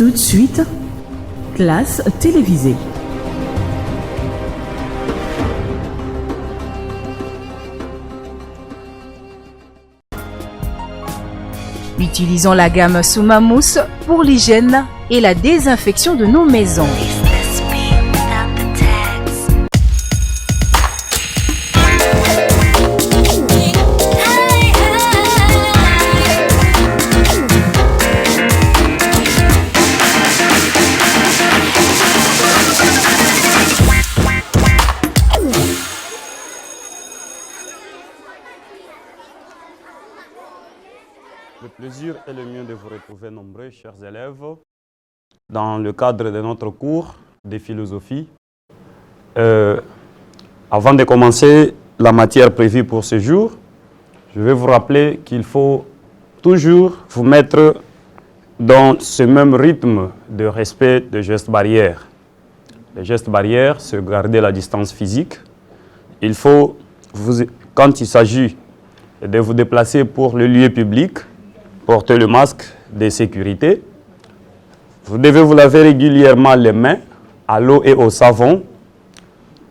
Tout de suite, classe télévisée. Utilisons la gamme Soumamous pour l'hygiène et la désinfection de nos maisons. Le plaisir est le mien de vous retrouver nombreux, chers élèves, dans le cadre de notre cours de philosophie. Avant de commencer la matière prévue pour ce jour, je vais vous rappeler qu'il faut toujours vous mettre dans ce même rythme de respect des gestes barrières. Les gestes barrières, c'est garder la distance physique. Il faut, quand il s'agit de vous déplacer pour le lieu public, portez le masque de sécurité. Vous devez vous laver régulièrement les mains à l'eau et au savon.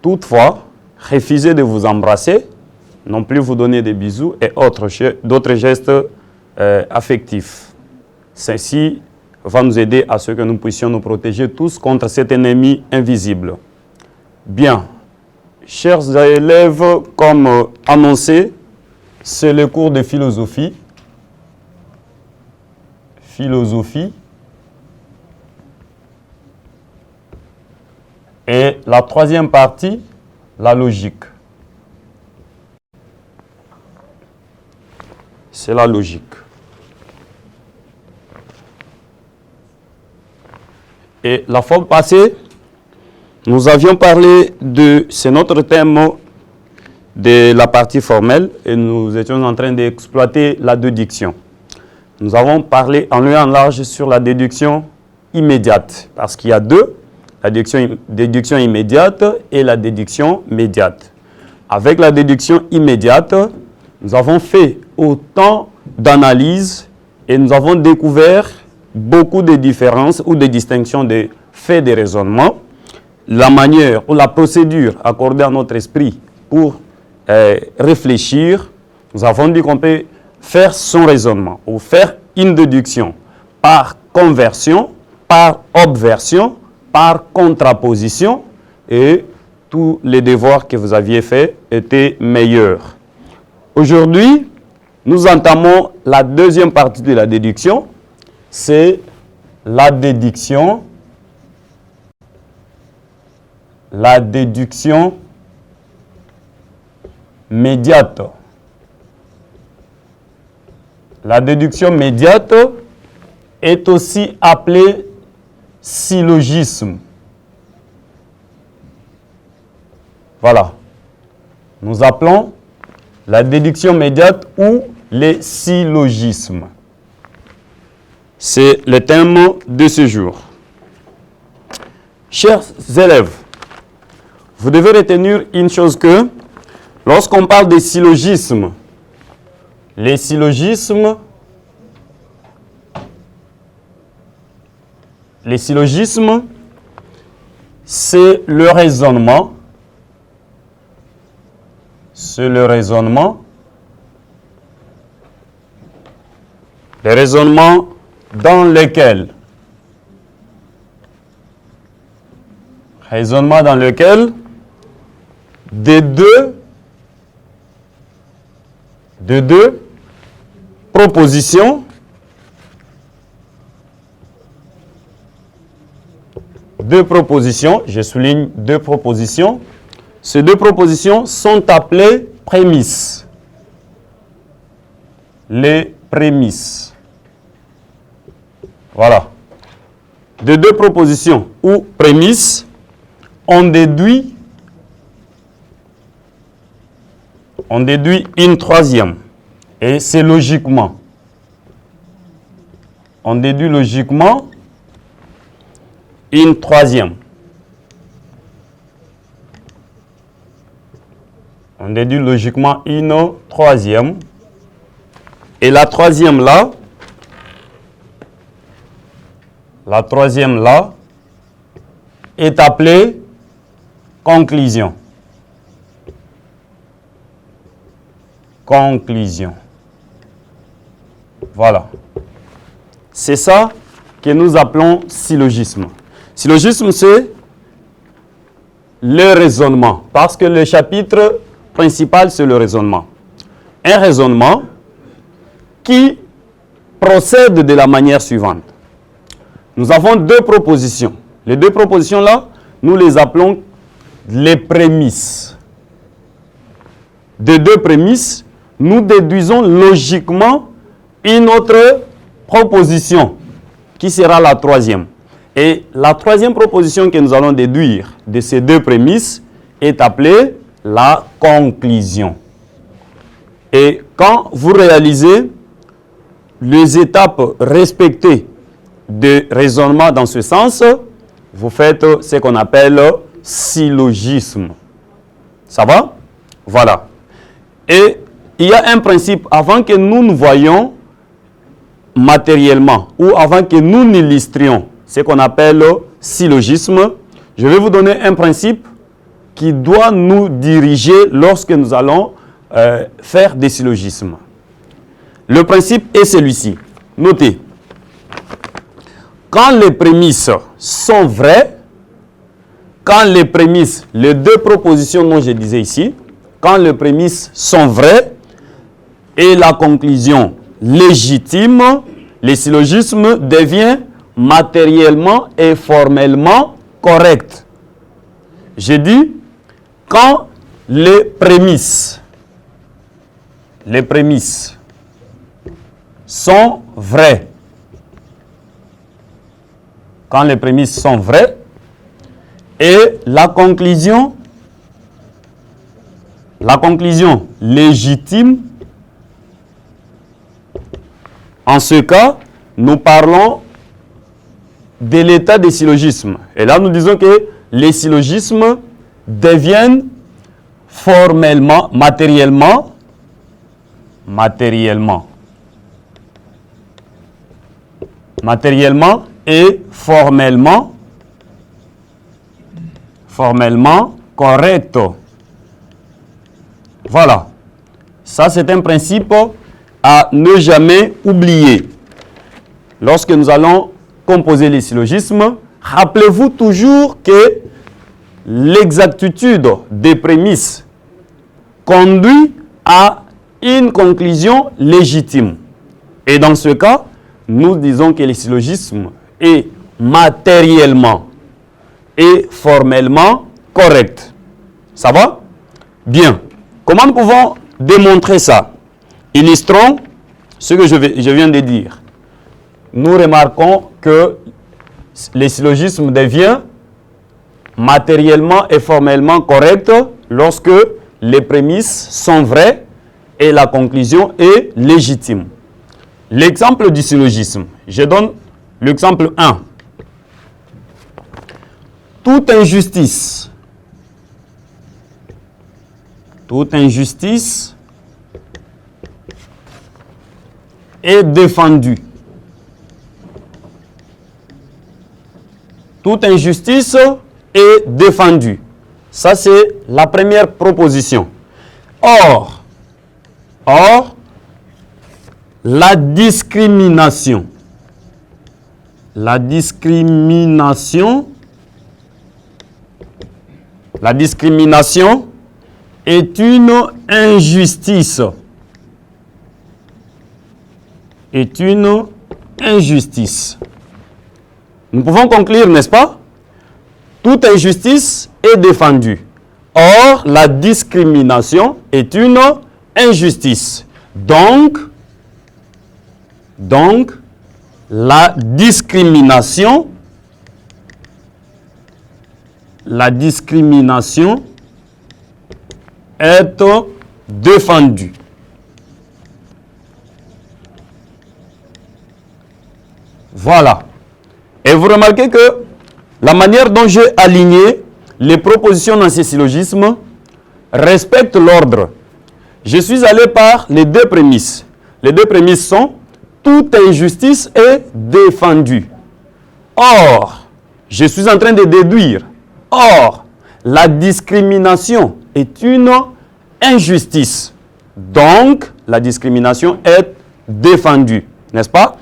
Toutefois, refusez de vous embrasser, non plus vous donner des bisous et d'autres gestes affectifs. Ceci va nous aider à ce que nous puissions nous protéger tous contre cet ennemi invisible. Bien, chers élèves, comme annoncé, c'est le cours de philosophie. Et la troisième partie, la logique. C'est la logique. Et la fois passée, nous avions parlé c'est notre thème de la partie formelle et nous étions en train d'exploiter la déduction. Nous avons parlé en long et en large sur la déduction immédiate, parce qu'il y a deux, la déduction immédiate et la déduction médiate. Avec la déduction immédiate, nous avons fait autant d'analyses et nous avons découvert beaucoup de différences ou de distinctions de faits de raisonnement. La manière ou la procédure accordée à notre esprit pour réfléchir, nous avons dit qu'on peut faire son raisonnement ou faire une déduction par conversion, par obversion, par contraposition, et tous les devoirs que vous aviez faits étaient meilleurs. Aujourd'hui, nous entamons la deuxième partie de la déduction, c'est la déduction médiate. La déduction médiate est aussi appelée syllogisme. Voilà. Nous appelons la déduction médiate ou les syllogismes. C'est le thème de ce jour. Chers élèves, vous devez retenir une chose que, lorsqu'on parle des syllogismes, les syllogismes, c'est le raisonnement. C'est le raisonnement. Le raisonnement dans lequel de deux propositions, je souligne deux propositions. Ces deux propositions sont appelées prémices. Les prémices. Voilà. De deux propositions ou prémices, on déduit une troisième. Et c'est logiquement. On déduit logiquement une troisième. On déduit logiquement une troisième. Et la troisième là, La troisième là est appelée conclusion. Conclusion. Voilà. C'est ça que nous appelons syllogisme. Syllogisme, c'est le raisonnement, parce que le chapitre principal, c'est le raisonnement. Un raisonnement qui procède de la manière suivante. Nous avons deux propositions. Les deux propositions-là, nous les appelons les prémices. De deux prémices, nous déduisons logiquement une autre proposition, qui sera la troisième. Et la troisième proposition que nous allons déduire de ces deux prémices est appelée la conclusion. Et quand vous réalisez les étapes respectées de raisonnement dans ce sens, vous faites ce qu'on appelle syllogisme. Ça va? Voilà. Et il y a un principe, avant que nous nous voyions matériellement, ou avant que nous n'illustrions ce qu'on appelle syllogisme, je vais vous donner un principe qui doit nous diriger lorsque nous allons faire des syllogismes. Le principe est celui-ci. Notez. Quand les prémices sont vraies, quand les prémices, les deux propositions dont je disais ici, quand les prémices sont vraies et la conclusion légitime, le syllogisme devient matériellement et formellement correct. J'ai dit, quand les prémices sont vraies, quand les prémices sont vraies, et la conclusion légitime, en ce cas, nous parlons de l'état des syllogismes. Et là, nous disons que les syllogismes deviennent formellement, matériellement et formellement corrects. Voilà. Ça, c'est un principe à ne jamais oublier. Lorsque nous allons composer les syllogismes, rappelez-vous toujours que l'exactitude des prémices conduit à une conclusion légitime. Et dans ce cas, nous disons que le syllogisme est matériellement et formellement correct. Ça va? Bien. Comment nous pouvons démontrer ça? Illustrons ce que je viens de dire. Nous remarquons que le syllogisme devient matériellement et formellement correct lorsque les prémices sont vraies et la conclusion est légitime. L'exemple du syllogisme, je donne l'exemple 1. Toute injustice est défendue. Toute injustice est défendue. Ça, c'est la première proposition. Or, la discrimination est une injustice. Nous pouvons conclure, n'est-ce pas? Toute injustice est défendue. Or, la discrimination est une injustice. Donc, la discrimination est défendue. Voilà. Et vous remarquez que la manière dont j'ai aligné les propositions dans ces syllogismes respecte l'ordre. Je suis allé par les deux prémices. Les deux prémices sont: toute injustice est défendue. Or, je suis en train de déduire. Or, la discrimination est une injustice. Donc, la discrimination est défendue. N'est-ce pas?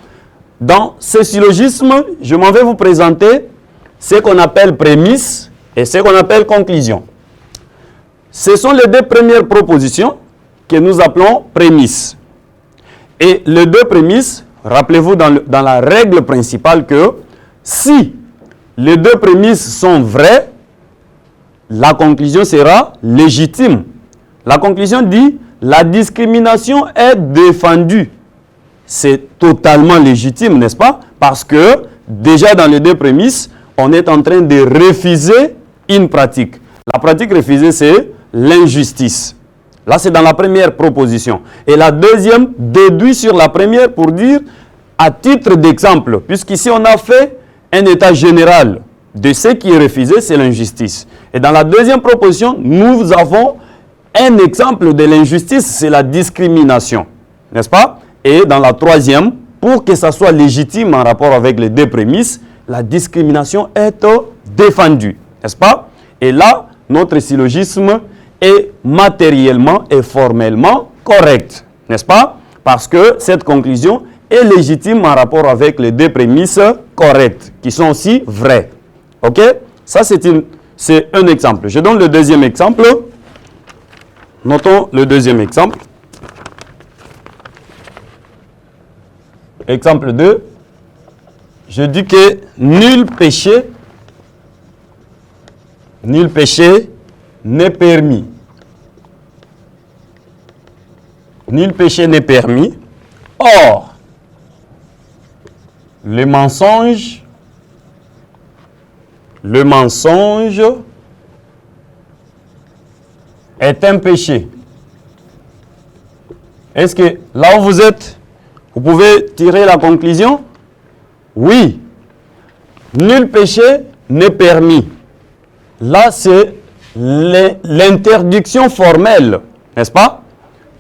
Dans ce syllogisme, je m'en vais vous présenter ce qu'on appelle prémisse et ce qu'on appelle conclusion. Ce sont les deux premières propositions que nous appelons prémices. Et les deux prémices, rappelez-vous dans la règle principale que si les deux prémices sont vraies, la conclusion sera légitime. La conclusion dit la discrimination est défendue. C'est totalement légitime, n'est-ce pas? Parce que déjà dans les deux prémices, on est en train de refuser une pratique. La pratique refusée, c'est l'injustice. Là, c'est dans la première proposition. Et la deuxième déduit sur la première pour dire, à titre d'exemple, puisqu'ici on a fait un état général de ce qui est refusé, c'est l'injustice. Et dans la deuxième proposition, nous avons un exemple de l'injustice, c'est la discrimination. N'est-ce pas? Et dans la troisième, pour que ça soit légitime en rapport avec les deux prémices, la discrimination est défendue. N'est-ce pas? Et là, notre syllogisme est matériellement et formellement correct. N'est-ce pas? Parce que cette conclusion est légitime en rapport avec les deux prémices correctes, qui sont aussi vraies. OK? Ça, c'est un exemple. Je donne le deuxième exemple. Notons le deuxième exemple. Exemple 2. Je dis que nul péché n'est permis. Nul péché n'est permis. Or, le mensonge est un péché. Est-ce que là où vous êtes, vous pouvez tirer la conclusion? Oui. Nul péché n'est permis. Là, c'est l'interdiction formelle, n'est-ce pas?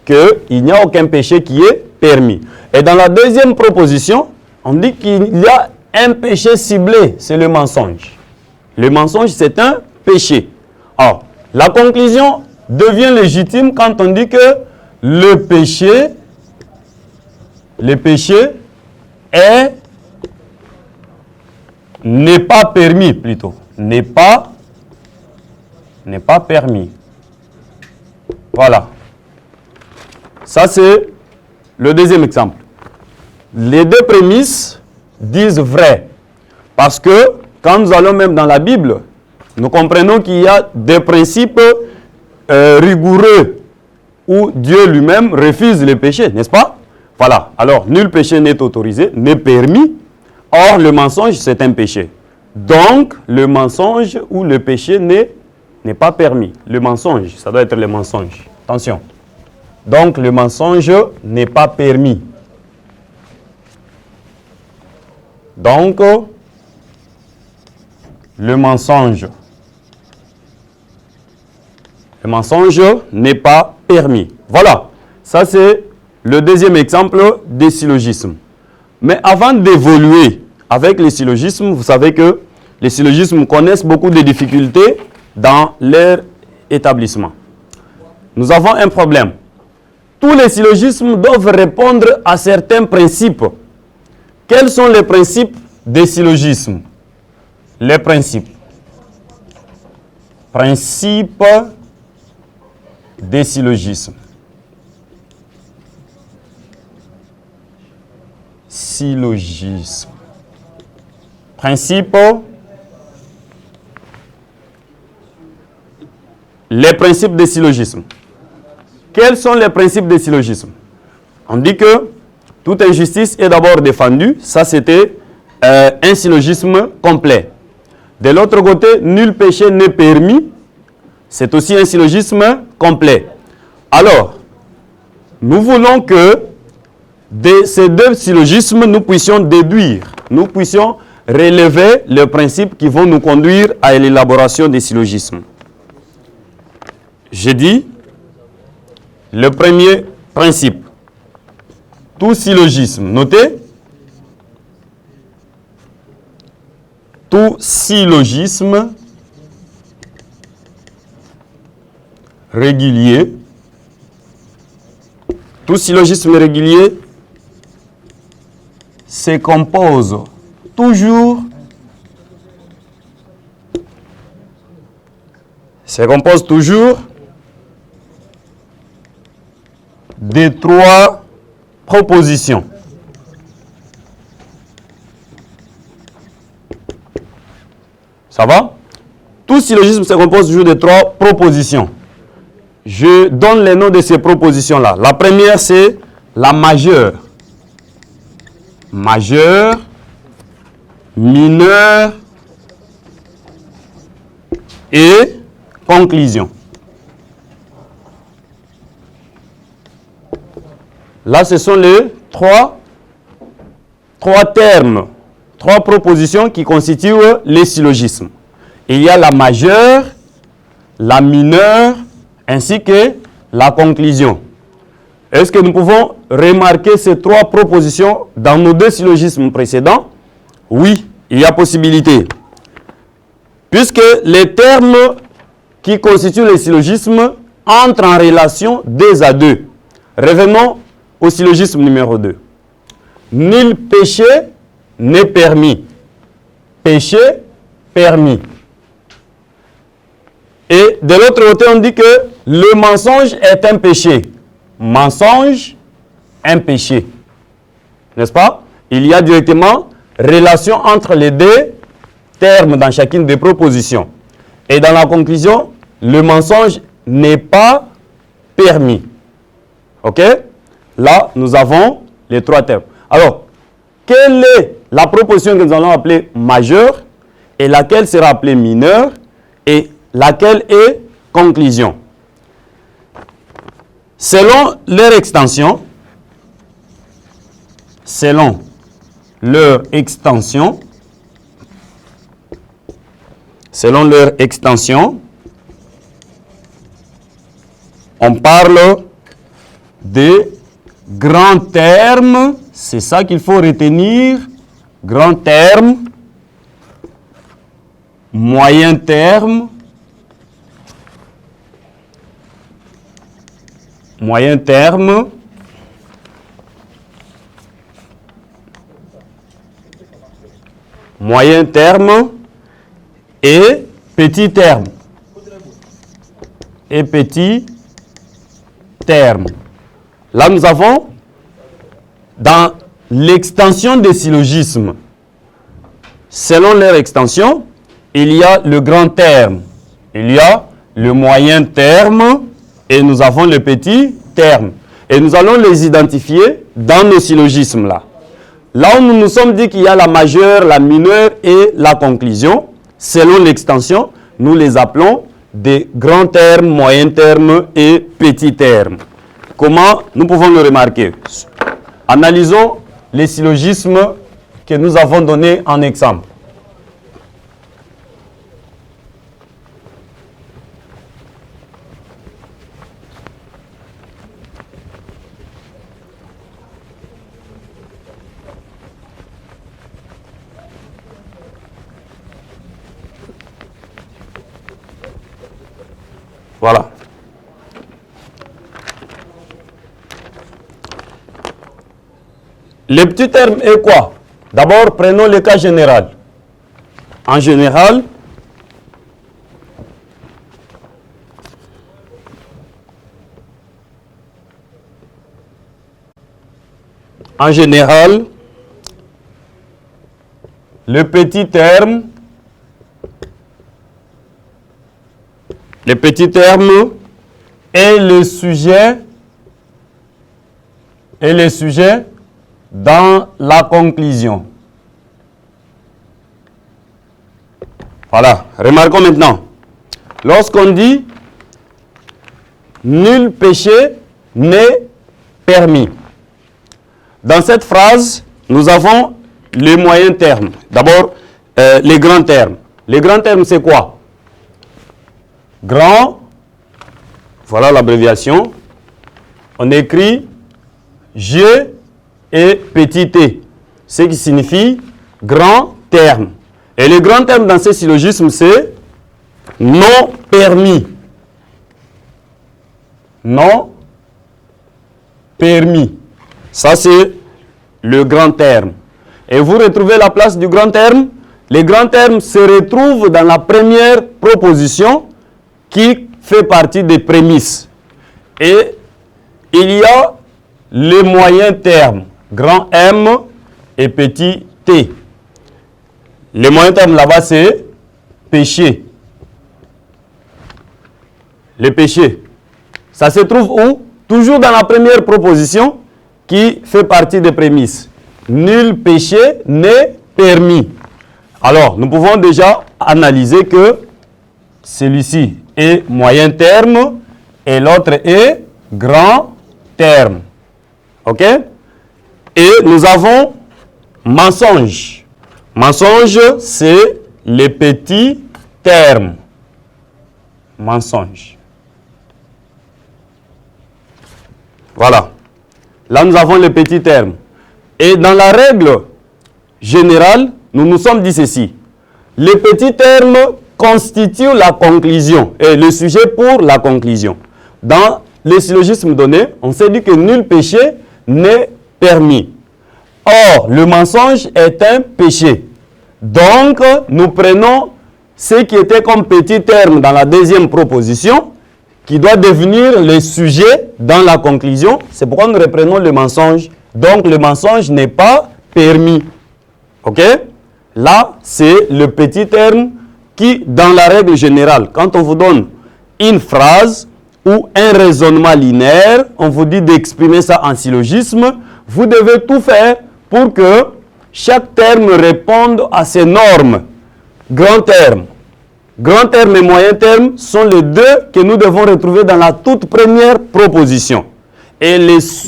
Qu'il n'y a aucun péché qui est permis. Et dans la deuxième proposition, on dit qu'il y a un péché ciblé, c'est le mensonge. Le mensonge, c'est un péché. Alors, la conclusion devient légitime quand on dit que le péché n'est pas permis plutôt. N'est pas permis. Voilà. Ça, c'est le deuxième exemple. Les deux prémices disent vrai. Parce que quand nous allons même dans la Bible, nous comprenons qu'il y a des principes rigoureux où Dieu lui-même refuse les péchés, n'est-ce pas? Voilà. Alors, nul péché n'est autorisé, n'est permis. Or, le mensonge, c'est un péché. Donc, le mensonge ou le péché n'est pas permis. Le mensonge, ça doit être le mensonge. Attention. Donc, le mensonge n'est pas permis. Donc, le mensonge n'est pas permis. Voilà. Ça, c'est le deuxième exemple des syllogismes. Mais avant d'évoluer avec les syllogismes, vous savez que les syllogismes connaissent beaucoup de difficultés dans leur établissement. Nous avons un problème. Tous les syllogismes doivent répondre à certains principes. Quels sont les principes des syllogismes? Les principes. Principes des syllogismes. Syllogisme. Principe. Les principes des syllogismes. Quels sont les principes des syllogismes? On dit que toute injustice est d'abord défendue. Ça, c'était un syllogisme complet. De l'autre côté, nul péché n'est permis. C'est aussi un syllogisme complet. Alors, nous voulons que de ces deux syllogismes, nous puissions déduire, nous puissions relever les principes qui vont nous conduire à l'élaboration des syllogismes. J'ai dit, le premier principe, tout syllogisme, notez, tout syllogisme régulier, se compose toujours de trois propositions. Ça va? Tout syllogisme se compose toujours de trois propositions. Je donne les noms de ces propositions-là. La première, c'est la majeure. Majeure, mineure et conclusion. Là, ce sont les trois termes, trois propositions qui constituent les syllogismes. Il y a la majeure, la mineure, ainsi que la conclusion. Est-ce que nous pouvons remarquer ces trois propositions dans nos deux syllogismes précédents? Oui, il y a possibilité. Puisque les termes qui constituent les syllogismes entrent en relation deux à deux. Revenons au syllogisme numéro 2. Nul péché n'est permis. Péché, permis. Et de l'autre côté, on dit que le mensonge est un péché. Mensonge, un péché. N'est-ce pas? Il y a directement relation entre les deux termes dans chacune des propositions. Et dans la conclusion, le mensonge n'est pas permis. OK? Là, nous avons les trois termes. Alors, quelle est la proposition que nous allons appeler majeure et laquelle sera appelée mineure et laquelle est conclusion? Selon leur extension, on parle de grands termes, c'est ça qu'il faut retenir, grands termes, moyen terme, et petit terme. Là, nous avons, dans l'extension des syllogismes, selon leur extension, il y a le grand terme, il y a le moyen terme et nous avons le petit terme. Et nous allons les identifier dans nos syllogismes-là. Là où nous nous sommes dit qu'il y a la majeure, la mineure et la conclusion, selon l'extension, nous les appelons des grands termes, moyens termes et petits termes. Comment nous pouvons le remarquer? Analysons les syllogismes que nous avons donnés en exemple. Voilà. Le petit terme est quoi? D'abord, prenons le cas général. En général, le petit terme est le sujet dans la conclusion. Voilà, remarquons maintenant. Lorsqu'on dit nul péché n'est permis. Dans cette phrase, nous avons les moyens termes. D'abord, les grands termes. Les grands termes, c'est quoi? Grand, voilà l'abréviation. On écrit G et petit t, ce qui signifie grand terme. Et le grand terme dans ces syllogismes, c'est non permis. Non permis. Ça, c'est le grand terme. Et vous retrouvez la place du grand terme. Le grand terme se retrouve dans la première proposition qui fait partie des prémices. Et il y a les moyens termes, grand M et petit t. Les moyens termes là-bas, c'est péché. Le péché. Ça se trouve où? Toujours dans la première proposition qui fait partie des prémices. Nul péché n'est permis. Alors, nous pouvons déjà analyser que celui-ci est moyen terme et l'autre est grand terme. OK? Et nous avons mensonge. Mensonge, c'est les petits termes. Mensonge. Voilà. Là, nous avons les petits termes. Et dans la règle générale, nous nous sommes dit ceci. Les petits termes constituent la conclusion et le sujet pour la conclusion. Dans les syllogismes donnés, on s'est dit que nul péché n'est permis. Or, le mensonge est un péché. Donc, nous prenons ce qui était comme petit terme dans la deuxième proposition, qui doit devenir le sujet dans la conclusion. C'est pourquoi nous reprenons le mensonge. Donc, le mensonge n'est pas permis. OK? Là, c'est le petit terme qui, dans la règle générale, quand on vous donne une phrase ou un raisonnement linéaire, on vous dit d'exprimer ça en syllogisme, vous devez tout faire pour que chaque terme réponde à ces normes. Grand terme. Grand terme et moyen terme sont les deux que nous devons retrouver dans la toute première proposition. Et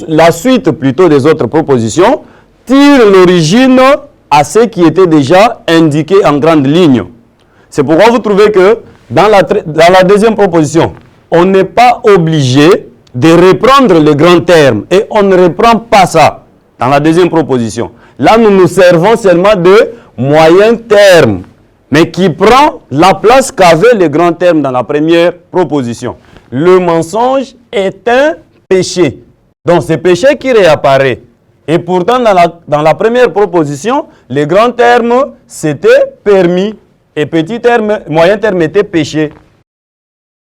la suite plutôt des autres propositions tire l'origine à ce qui était déjà indiqué en grande ligne. C'est pourquoi vous trouvez que dans la deuxième proposition, on n'est pas obligé de reprendre le grand terme et on ne reprend pas ça dans la deuxième proposition. Là, nous nous servons seulement de moyen terme, mais qui prend la place qu'avait le grand terme dans la première proposition. Le mensonge est un péché. Donc, c'est péché qui réapparaît. Et pourtant, dans la première proposition, le grand terme, c'était permis. Et petit terme, moyen terme était péché.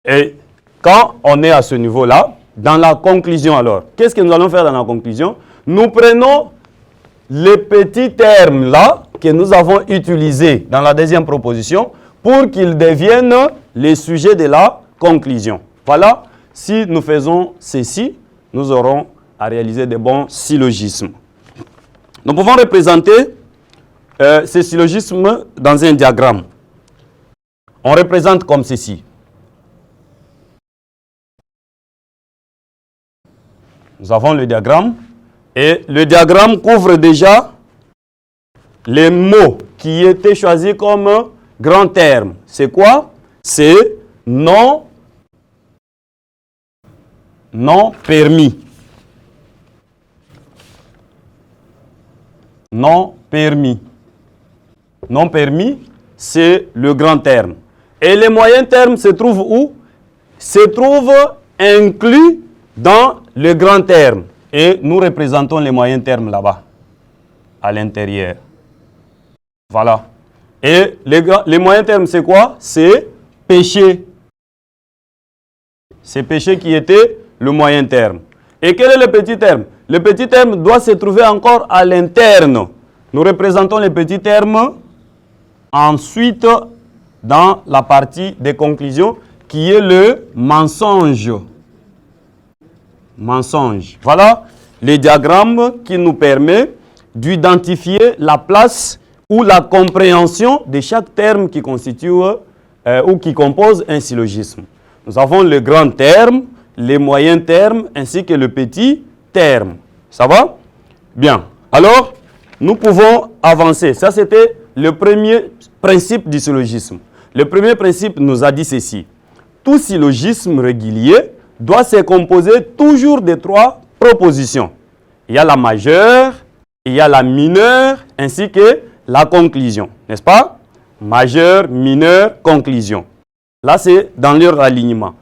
Et quand on est à ce niveau-là, dans la conclusion alors, qu'est-ce que nous allons faire dans la conclusion? Nous prenons les petits termes là, que nous avons utilisés dans la deuxième proposition, pour qu'ils deviennent les sujets de la conclusion. Voilà, si nous faisons ceci, nous aurons à réaliser de bons syllogismes. Nous pouvons représenter ces syllogismes dans un diagramme. On représente comme ceci. Nous avons le diagramme et le diagramme couvre déjà les mots qui étaient choisis comme grand terme. C'est quoi? C'est non permis. Non permis. Non permis, c'est le grand terme. Et les moyens termes se trouvent où? Se trouvent inclus dans le grand terme. Et nous représentons les moyens termes là-bas, à l'intérieur. Voilà. Et les moyens termes, c'est quoi? C'est péché. C'est péché qui était le moyen terme. Et quel est le petit terme? Le petit terme doit se trouver encore à l'interne. Nous représentons les petits termes ensuite dans la partie des conclusions qui est le mensonge. Mensonge. Voilà les diagrammes qui nous permettent d'identifier la place ou la compréhension de chaque terme qui constitue ou qui compose un syllogisme. Nous avons le grand terme, les moyens termes ainsi que le petit terme. Ça va? Bien. Alors, nous pouvons avancer. Ça, c'était le premier principe du syllogisme. Le premier principe nous a dit ceci. Tout syllogisme régulier doit se composer toujours de 3 propositions. Il y a la majeure, il y a la mineure, ainsi que la conclusion. N'est-ce pas? majeur, mineur, conclusion. Là, c'est dans leur alignement.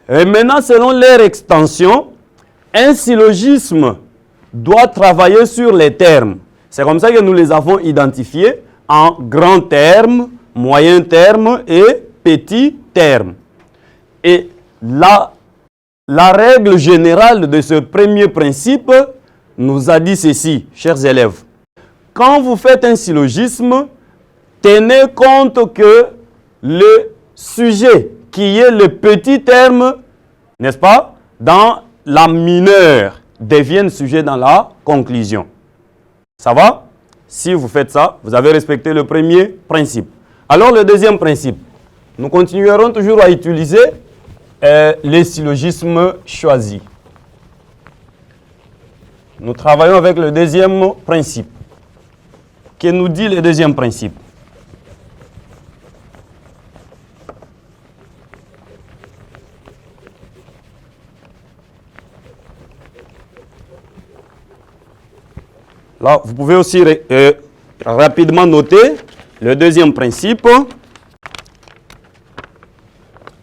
Et maintenant, selon leur extension, un syllogisme doit travailler sur les termes. C'est comme ça que nous les avons identifiés en grands termes, moyens termes et petits termes. Et la règle générale de ce premier principe nous a dit ceci, chers élèves. Quand vous faites un syllogisme, tenez compte que le sujet qui est le petit terme, n'est-ce pas, dans la mineure, devienne sujet dans la conclusion. Ça va? Si vous faites ça, vous avez respecté le premier principe. Alors le deuxième principe, nous continuerons toujours à utiliser les syllogismes choisis. Nous travaillons avec le deuxième principe. Que nous dit le deuxième principe? Là, vous pouvez aussi rapidement noter le deuxième principe.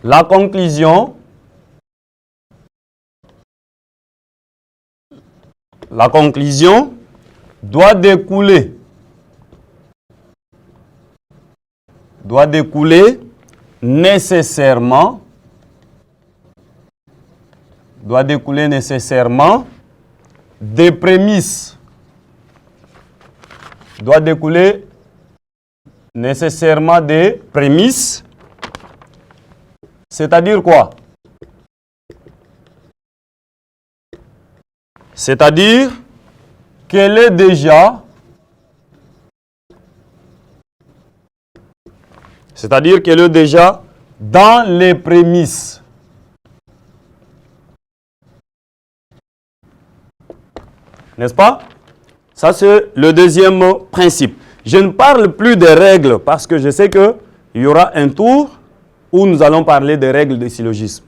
La conclusion doit découler nécessairement des prémices. Doit découler nécessairement des prémices. C'est-à-dire quoi? C'est-à-dire qu'elle est déjà dans les prémices. N'est-ce pas? Ça, c'est le deuxième principe. Je ne parle plus des règles parce que je sais qu'il y aura un tour où nous allons parler des règles des syllogismes.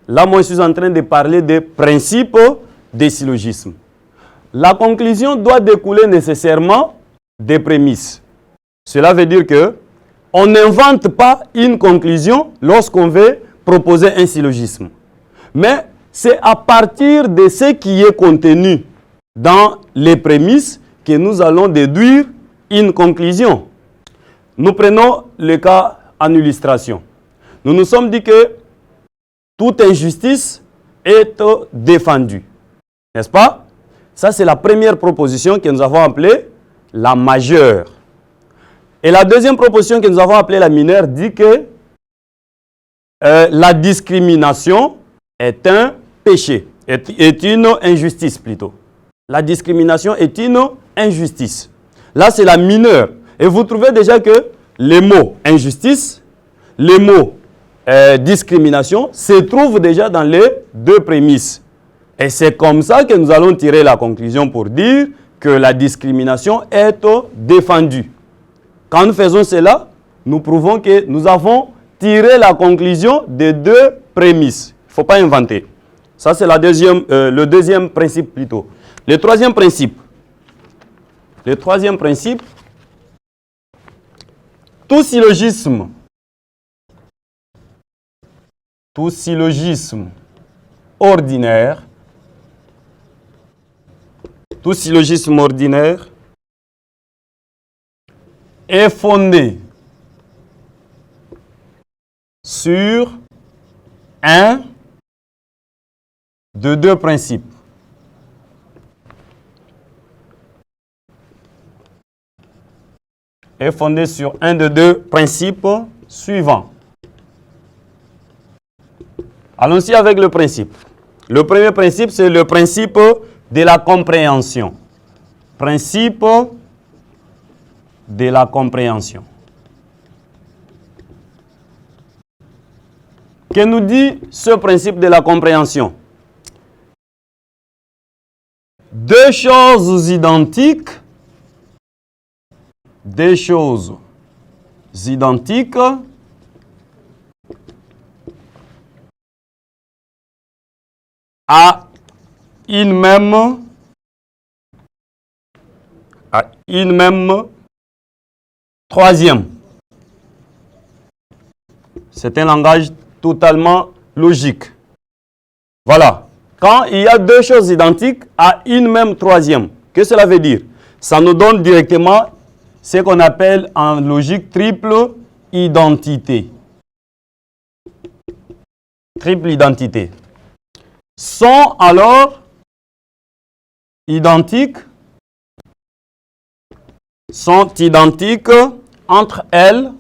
Là, moi, je suis en train de parler des principes des syllogismes. La conclusion doit découler nécessairement des prémices. Cela veut dire que on n'invente pas une conclusion lorsqu'on veut proposer un syllogisme. Mais c'est à partir de ce qui est contenu dans les prémices que nous allons déduire une conclusion. Nous prenons le cas en illustration. Nous nous sommes dit que toute injustice est défendue. N'est-ce pas? Ça, c'est la première proposition que nous avons appelée la majeure. Et la deuxième proposition que nous avons appelée la mineure dit que la discrimination est un péché, est une injustice plutôt. La discrimination est une injustice. Là, c'est la mineure. Et vous trouvez déjà que les mots injustice, les mots discrimination se trouvent déjà dans les deux prémices. Et c'est comme ça que nous allons tirer la conclusion pour dire que la discrimination est défendue. Quand nous faisons cela, nous prouvons que nous avons tiré la conclusion des deux prémices. Il ne faut pas inventer. Ça, c'est le deuxième principe plutôt. Le troisième principe. Tout syllogisme ordinaire est fondé sur un de deux principes. Est fondé sur un de deux principes suivants. Allons-y avec le principe. Le premier principe, c'est le principe de la compréhension. Principe de la compréhension. Que nous dit ce principe de la compréhension? Deux choses identiques à une même troisième. C'est un langage totalement logique. Voilà. Quand il y a deux choses identiques à une même troisième, qu'est-ce que cela veut dire? Ça nous donne directement ce qu'on appelle en logique triple identité. Triple identité. Sont alors identiques, sont identiques entre elles.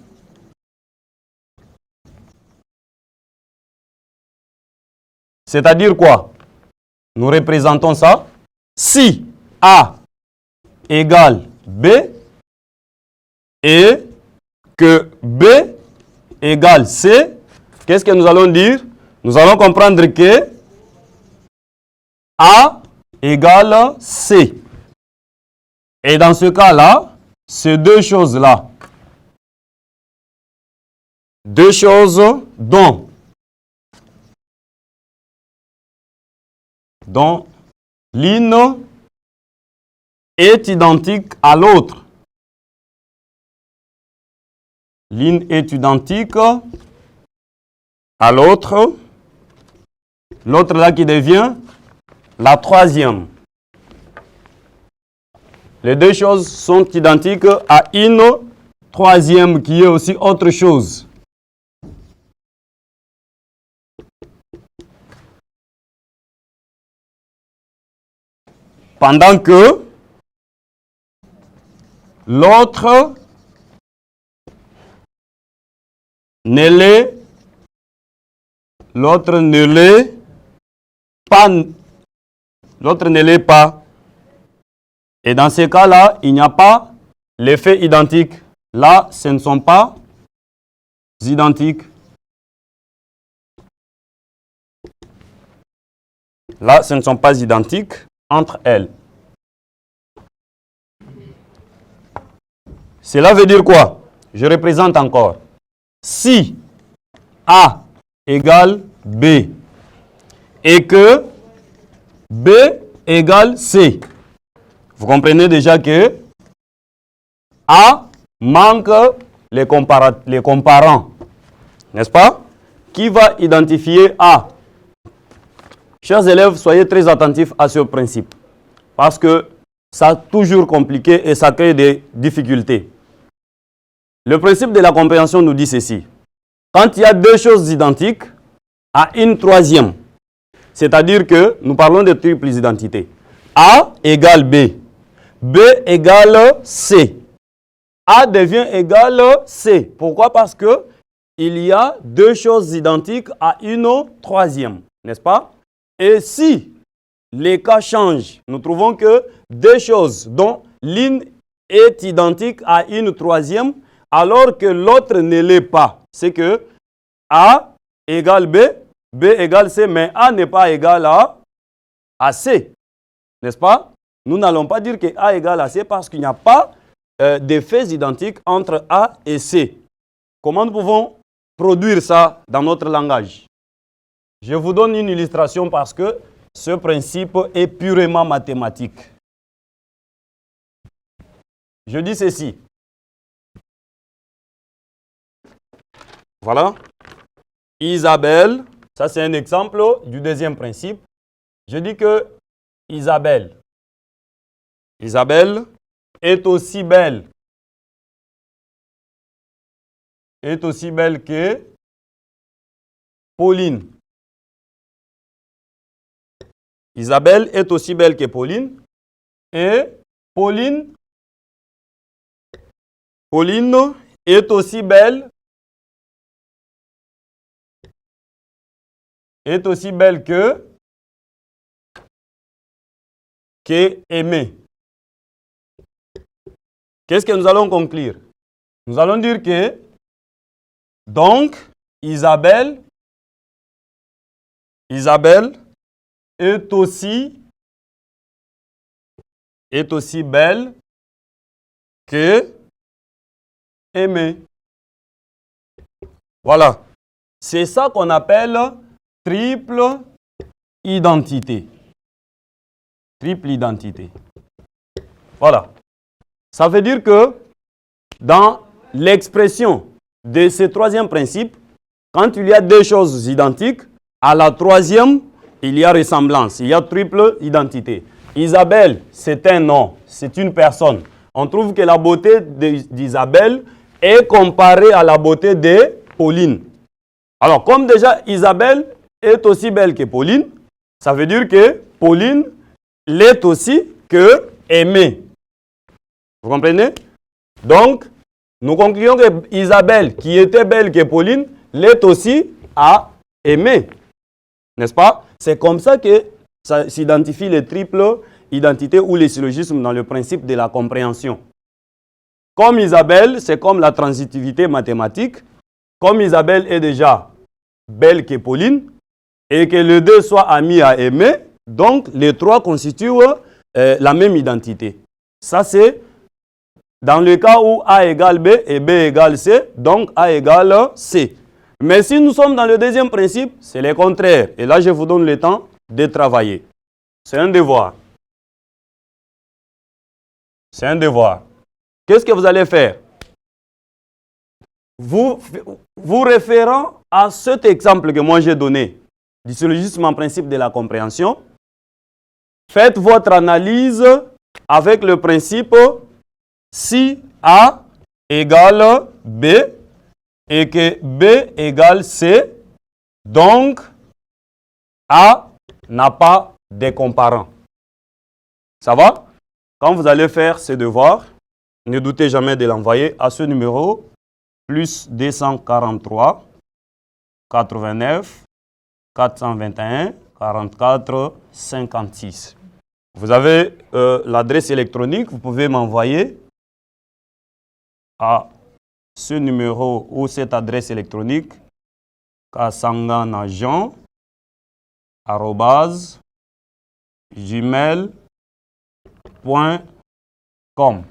C'est-à-dire quoi? Nous représentons ça. Si A égale B et que B égale C, qu'est-ce que nous allons dire? Nous allons comprendre que A égale C. Et dans ce cas-là, ces deux choses-là, deux choses dont l'une est identique à l'autre. L'une est identique à l'autre. L'autre là qui devient la troisième. Les deux choses sont identiques à une troisième qui est aussi autre chose. Pendant que l'autre ne l'est pas. L'autre ne l'est pas. Et dans ces cas-là, il n'y a pas l'effet identique. Là, ce ne sont pas identiques. Là, ce ne sont pas identiques entre elles. Cela veut dire quoi? Je représente encore. Si A égale B et que B égale C, vous comprenez déjà que A manque les comparants, n'est-ce pas? Qui va identifier A? Chers élèves, soyez très attentifs à ce principe, parce que ça a toujours compliqué et ça crée des difficultés. Le principe de la compréhension nous dit ceci. Quand il y a deux choses identiques à une troisième, c'est-à-dire que nous parlons de triples identités. A égale B. B égale C. A devient égal C. Pourquoi? Parce que il y a deux choses identiques à une troisième, n'est-ce pas? Et si les cas changent, nous trouvons que deux choses dont l'une est identique à une troisième, alors que l'autre ne l'est pas. C'est que A égale B, B égale C, mais A n'est pas égal à C. N'est-ce pas? Nous n'allons pas dire que A égale à C parce qu'il n'y a pas d'effets identiques entre A et C. Comment nous pouvons produire ça dans notre langage? Je vous donne une illustration parce que ce principe est purement mathématique. Je dis ceci. Voilà. Isabelle, ça c'est un exemple du deuxième principe. Je dis que Isabelle est aussi belle que Pauline. Isabelle est aussi belle que Pauline et Pauline est aussi belle que Aimée. Qu'est-ce que nous allons conclure? Nous allons dire que donc Isabelle est aussi belle que Aimée. Voilà. C'est ça qu'on appelle triple identité. Triple identité. Voilà. Ça veut dire que dans l'expression de ce troisième principe, Quand il y a deux choses identiques, à la troisième, il y a ressemblance, il y a triple identité. Isabelle, c'est un nom, c'est une personne. On trouve que la beauté d'Isabelle est comparée à la beauté de Pauline. Alors, comme déjà Isabelle est aussi belle que Pauline, ça veut dire que Pauline l'est aussi que Aimée. Vous comprenez? Donc, nous concluons que Isabelle, qui était belle que Pauline, l'est aussi à Aimée. N'est-ce pas? C'est comme ça que ça s'identifie les triples identités ou les syllogismes dans le principe de la compréhension. Comme Isabelle, c'est comme la transitivité mathématique. Comme Isabelle est déjà belle que Pauline, et que les deux soient amis à aimer, donc les trois constituent la même identité. Ça, c'est dans le cas où A égale B et B égale C, donc A égale C. Mais si nous sommes dans le deuxième principe, c'est le contraire. Et là, je vous donne le temps de travailler. C'est un devoir. C'est un devoir. Qu'est-ce que vous allez faire? Vous référant à cet exemple que moi j'ai donné, du syllogisme en principe de la compréhension, faites votre analyse avec le principe si A égale B et que B égale C, donc A n'a pas de comparant. Ça va? Quand vous allez faire ce devoir, ne doutez jamais de l'envoyer à ce numéro plus 243 89 421 44 56. Vous avez l'adresse électronique, vous pouvez m'envoyer à ce numéro ou cette adresse électronique kasanganajean@gmail.com.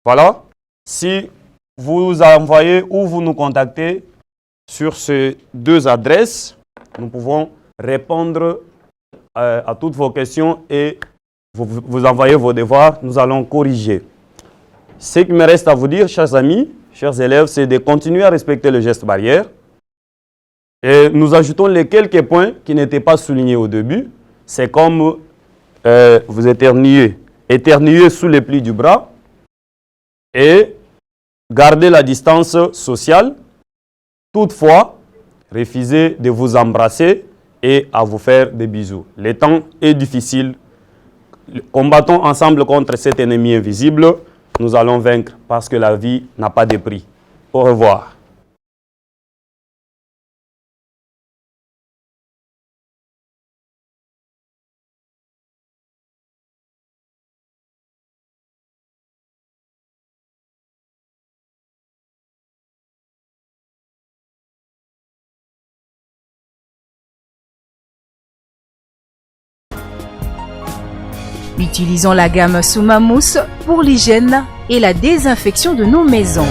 Voilà. Si vous envoyez ou vous nous contactez sur ces deux adresses, nous pouvons répondre à toutes vos questions et vous envoyez vos devoirs, nous allons corriger. Ce qu'il me reste à vous dire, chers amis, chers élèves, c'est de continuer à respecter le geste barrière. Et nous ajoutons les quelques points qui n'étaient pas soulignés au début. C'est comme vous éternuer sous les plis du bras et garder la distance sociale. Toutefois, refusez de vous embrasser et à vous faire des bisous. Le temps est difficile. Combattons ensemble contre cet ennemi invisible. Nous allons vaincre parce que la vie n'a pas de prix. Au revoir. Utilisons la gamme Soumamous pour l'hygiène et la désinfection de nos maisons.